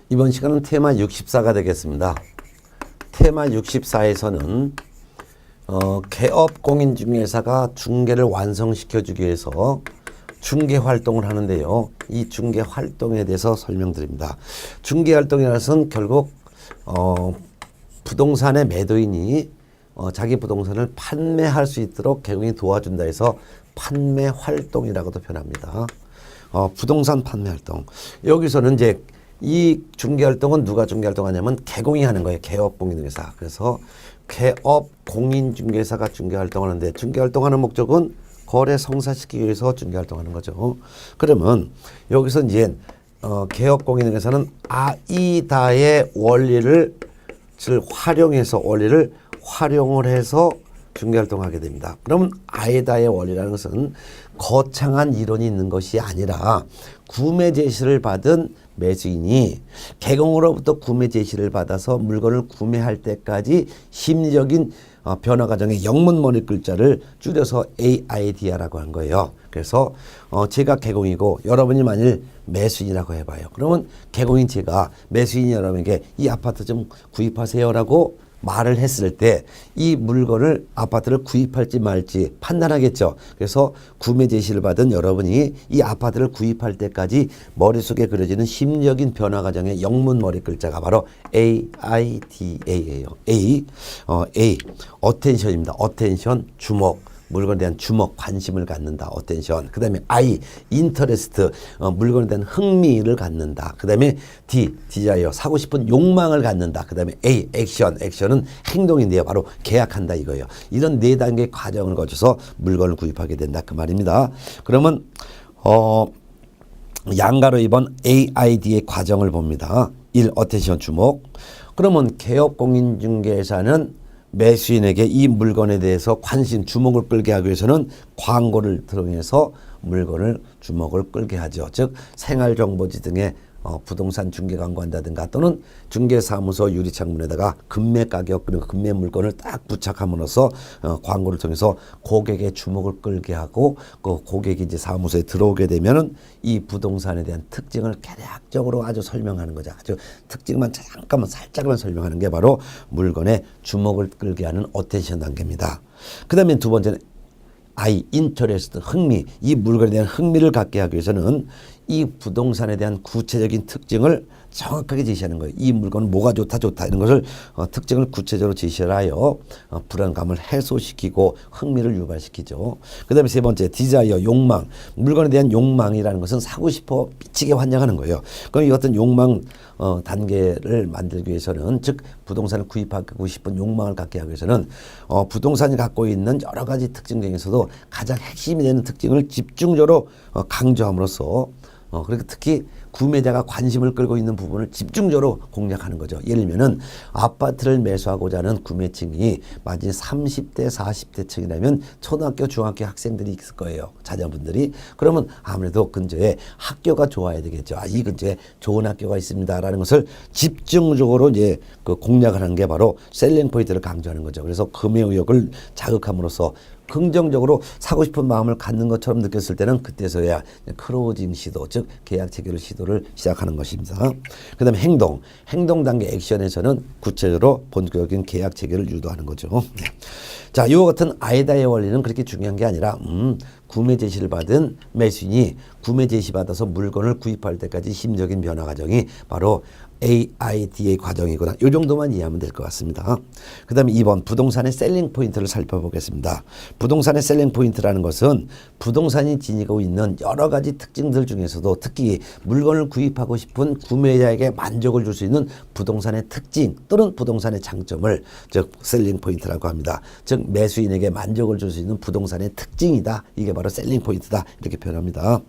이번 시간은 테마 64가 되겠습니다. 테마 64에서는 개업 공인중개사가 중개를 완성시켜주기 위해서 중개 활동을 하는데요. 이 중개 활동에 대해서 설명드립니다. 중개 활동이라는 것은 결국 부동산의 매도인이 자기 부동산을 판매할 수 있도록 개공이 도와준다 해서 판매 활동이라고도 표현합니다. 부동산 판매 활동. 여기서는 이제 이 중개 활동은 누가 중개 활동하냐면 개공이 하는 거예요. 개업 공인중개사. 그래서 개업 공인중개사가 중개 활동하는데 중개 활동하는 목적은 거래 성사시키기 위해서 중개 활동하는 거죠. 그러면 여기서 이제 개업 공인중개사는 아이다의 원리를 활용해서 원리를 활용을 해서 중개활동하게 됩니다. 그러면 아이다의 원리라는 것은 거창한 이론이 있는 것이 아니라 구매 제시를 받은 매수인이 개공으로부터 구매 제시를 받아서 물건을 구매할 때까지 심리적인 변화 과정의 영문 머리 글자를 줄여서 AID라고 한 거예요. 그래서 제가 개공이고 여러분이 만일 매수인이라고 해봐요. 그러면 개공인 제가 매수인 여러분에게 이 아파트 좀 구입하세요라고 말을 했을 때 이 물건을 아파트를 구입할지 말지 판단하겠죠. 그래서 구매 제시를 받은 여러분이 이 아파트를 구입할 때까지 머릿속에 그려지는 심리적인 변화 과정의 영문 머리 글자가 바로 AIDA예요. A, 어텐션입니다. 어텐션, 주목. 물건에 대한 주목, 관심을 갖는다. 어텐션. 그 다음에 I, 인터레스트. 물건에 대한 흥미를 갖는다. 그 다음에 D, 디자이어. 사고 싶은 욕망을 갖는다. 그 다음에 A, 액션. 액션은 행동인데요. 바로 계약한다 이거예요. 이런 4단계 과정을 거쳐서 물건을 구입하게 된다. 그 말입니다. 그러면 양가로 2번 AID의 과정을 봅니다. 1. 어텐션, 주목. 그러면 개업공인중개사는 매수인에게 이 물건에 대해서 관심, 주목을 끌게 하기 위해서는 광고를 통해서 물건을 주목을 끌게 하죠. 즉 생활정보지 등의 부동산 중개 광고한다든가 또는 중개사무소 유리창문에다가 금매 가격 그리고 금매 물건을 딱 부착함으로써 광고를 통해서 고객의 주목을 끌게 하고 그 고객이 이제 사무소에 들어오게 되면은 이 부동산에 대한 특징을 개략적으로 아주 설명하는 거죠. 아주 특징만 잠깐만 살짝만 설명하는 게 바로 물건의 주목을 끌게 하는 어텐션 단계입니다. 그 다음에 두 번째는 I, 인터레스트, 흥미. 이 물건에 대한 흥미를 갖게 하기 위해서는 이 부동산에 대한 구체적인 특징을 정확하게 제시하는 거예요. 이 물건은 뭐가 좋다 이런 것을 특징을 구체적으로 제시하여 불안감을 해소시키고 흥미를 유발시키죠. 그 다음에 세 번째 디자이어, 욕망. 물건에 대한 욕망이라는 것은 사고 싶어 미치게 환영하는 거예요. 그럼 이 어떤 욕망 단계를 만들기 위해서는 즉 부동산을 구입하고 싶은 욕망을 갖게 하기 위해서는 부동산이 갖고 있는 여러 가지 특징 중에서도 가장 핵심이 되는 특징을 집중적으로 강조함으로써 그렇게 특히 구매자가 관심을 끌고 있는 부분을 집중적으로 공략하는 거죠. 예를 들면은 아파트를 매수하고자 하는 구매층이 만약 30대, 40대 층이라면 초등학교, 중학교 학생들이 있을 거예요. 자녀분들이. 그러면 아무래도 근처에 학교가 좋아야 되겠죠. 이 근처에 좋은 학교가 있습니다라는 것을 집중적으로 이제 그 공략을 하는 게 바로 셀링 포인트를 강조하는 거죠. 그래서 구매 의욕을 자극함으로써 긍정적으로 사고 싶은 마음을 갖는 것처럼 느꼈을 때는 그때서야 클로징 시도, 즉 계약 체결 시도를 시작하는 것입니다. 그 다음에 행동 단계 액션에서는 구체적으로 본격적인 계약 체결을 유도하는 거죠. 자, 이와 같은 아이다의 원리는 그렇게 중요한 게 아니라 구매 제시를 받은 매수인이 구매 제시 받아서 물건을 구입할 때까지 심적인 변화 과정이 바로 AIDA 과정이구나. 이 정도만 이해하면 될 것 같습니다. 그 다음에 2번 부동산의 셀링 포인트를 살펴보겠습니다. 부동산의 셀링 포인트라는 것은 부동산이 지니고 있는 여러 가지 특징들 중에서도 특히 물건을 구입하고 싶은 구매자에게 만족을 줄 수 있는 부동산의 특징 또는 부동산의 장점을 즉 셀링 포인트라고 합니다. 즉 매수인에게 만족을 줄 수 있는 부동산의 특징이다. 이게 바로 셀링 포인트다. 이렇게 표현합니다.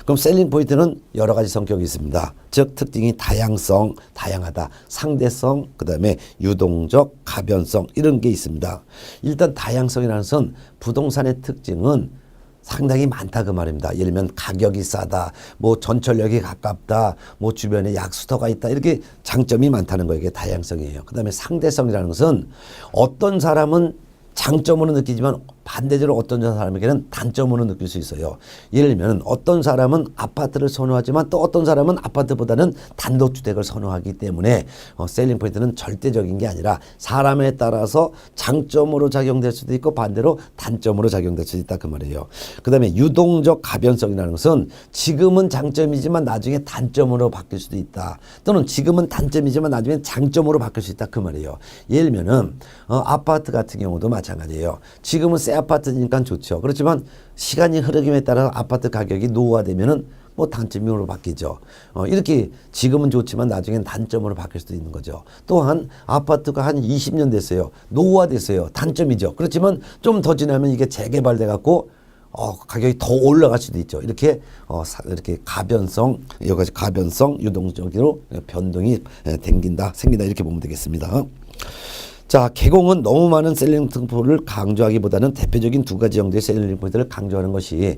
그럼 셀링 포인트는 여러 가지 성격이 있습니다. 즉 특징이 다양성, 다양하다, 상대성, 그 다음에 유동적, 가변성 이런 게 있습니다. 일단 다양성이라는 것은 부동산의 특징은 상당히 많다 그 말입니다. 예를 들면 가격이 싸다, 뭐 전철역이 가깝다, 뭐 주변에 약수터가 있다 이렇게 장점이 많다는 거예요. 이게 다양성이에요. 그 다음에 상대성이라는 것은 어떤 사람은 장점으로 느끼지만 반대적으로 어떤 사람에게는 단점으로 느낄 수 있어요. 예를 들면 어떤 사람은 아파트를 선호하지만 또 어떤 사람은 아파트보다는 단독주택을 선호하기 때문에 셀링 포인트는 절대적인 게 아니라 사람에 따라서 장점으로 작용될 수도 있고 반대로 단점으로 작용될 수도 있다 그 말이에요. 그 다음에 유동적 가변성이라는 것은 지금은 장점이지만 나중에 단점으로 바뀔 수도 있다. 또는 지금은 단점이지만 나중에 장점으로 바뀔 수 있다 그 말이에요. 예를 들면은 아파트 같은 경우도 마찬가지예요. 지금은 새 아파트니까 좋죠. 그렇지만 시간이 흐르기에 따라 아파트 가격이 노후화되면은 뭐 단점으로 바뀌죠. 이렇게 지금은 좋지만 나중엔 단점으로 바뀔 수도 있는 거죠. 또한 아파트가 한 20년 됐어요. 노후화됐어요. 단점이죠. 그렇지만 좀 더 지나면 이게 재개발돼 갖고 가격이 더 올라갈 수도 있죠. 이렇게 가변성, 여러 가지 가변성, 유동적으로 변동이 생긴다 이렇게 보면 되겠습니다. 자, 개공은 너무 많은 셀링 포인트를 강조하기보다는 대표적인 두 가지 정도의 셀링 포인트를 강조하는 것이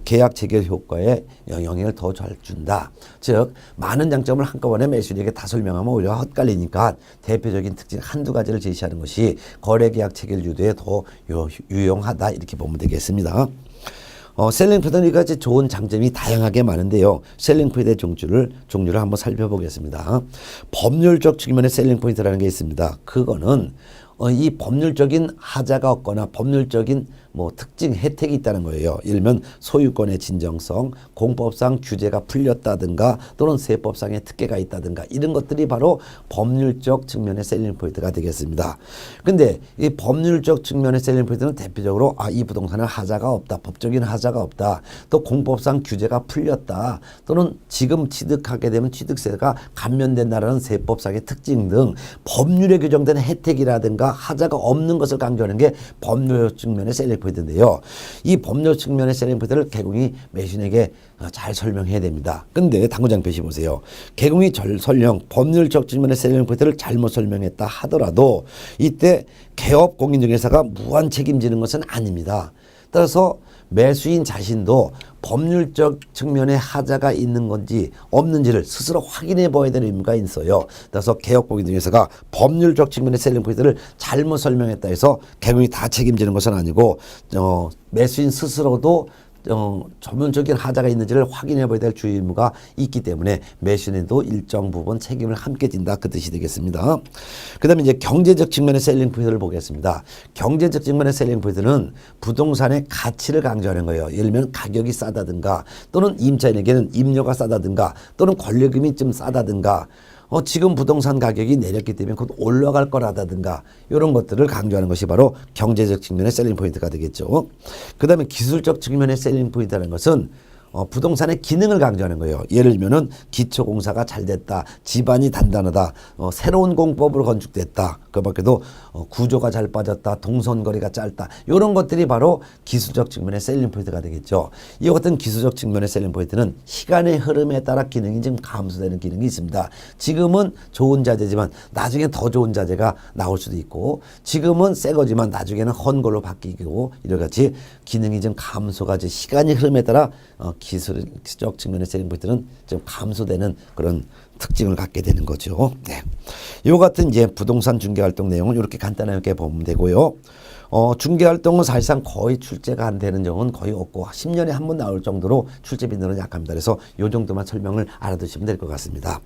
계약 체결 효과에 영향을 더 잘 준다. 즉 많은 장점을 한꺼번에 매수인에게 다 설명하면 오히려 헛갈리니까 대표적인 특징 한두 가지를 제시하는 것이 거래계약 체결 유도에 더 유용하다 이렇게 보면 되겠습니다. 셀링 포인트는 이같이 좋은 장점이 다양하게 많은데요. 셀링 포인트의 종류를 한번 살펴보겠습니다. 법률적 측면의 셀링 포인트라는 게 있습니다. 그거는 이 법률적인 하자가 없거나 법률적인 특징 혜택이 있다는 거예요. 예를 들면 소유권의 진정성, 공법상 규제가 풀렸다든가 또는 세법상의 특혜가 있다든가 이런 것들이 바로 법률적 측면의 셀링 포인트가 되겠습니다. 근데 이 법률적 측면의 셀링 포인트는 대표적으로 이 부동산은 하자가 없다. 법적인 하자가 없다. 또 공법상 규제가 풀렸다. 또는 지금 취득하게 되면 취득세가 감면된다라는 세법상의 특징 등 법률에 규정된 혜택이라든가 하자가 없는 것을 강조하는 게 법률 측면의 셀링 포인트인데요. 이 법률 측면의 셀링 포인트를 개공이 매수인에게 잘 설명해야 됩니다. 근데 당구장 표시 보세요. 개공이 설령 법률적 측면의 셀링 포인트를 잘못 설명했다 하더라도 이때 개업 공인중개사가 무한 책임지는 것은 아닙니다. 따라서 매수인 자신도 법률적 측면에 하자가 있는 건지 없는지를 스스로 확인해 봐야 되는 의무가 있어요. 따라서 개업공인중개사가 법률적 측면의 셀링 포인트를 잘못 설명했다 해서 개공이 다 책임지는 것은 아니고 매수인 스스로도 전문적인 하자가 있는지를 확인해 봐야 될 주의 의무가 있기 때문에 매수인도 일정 부분 책임을 함께 진다 그 뜻이 되겠습니다. 그 다음에 이제 경제적 측면의 셀링 포인트를 보겠습니다. 경제적 측면의 셀링 포인트는 부동산의 가치를 강조하는 거예요. 예를 들면 가격이 싸다든가 또는 임차인에게는 임료가 싸다든가 또는 권리금이 좀 싸다든가 지금 부동산 가격이 내렸기 때문에 곧 올라갈 거라든가 이런 것들을 강조하는 것이 바로 경제적 측면의 셀링 포인트가 되겠죠. 그 다음에 기술적 측면의 셀링 포인트라는 것은 부동산의 기능을 강조하는 거예요. 예를 들면은 기초공사가 잘 됐다, 집안이 단단하다, 새로운 공법으로 건축됐다. 그 밖에도 구조가 잘 빠졌다, 동선거리가 짧다. 이런 것들이 바로 기술적 측면의 셀링 포인트가 되겠죠. 이 같은 기술적 측면의 셀링 포인트는 시간의 흐름에 따라 기능이 지금 감소되는 기능이 있습니다. 지금은 좋은 자재지만 나중에 더 좋은 자재가 나올 수도 있고 지금은 새 거지만 나중에는 헌 걸로 바뀌고 이렇게 기능이 좀 감소가 시간의 흐름에 따라 기술적 측면의 셀링 포인트는 좀 감소되는 그런 특징을 갖게 되는 거죠. 네. 이 같은 이제 부동산 중개 활동 내용은 이렇게 간단하게 보면 되고요. 중개 활동은 사실상 거의 출제가 안 되는 경우는 거의 없고 10년에 한 번 나올 정도로 출제 빈도는 약합니다. 그래서 이 정도만 설명을 알아두시면 될 것 같습니다.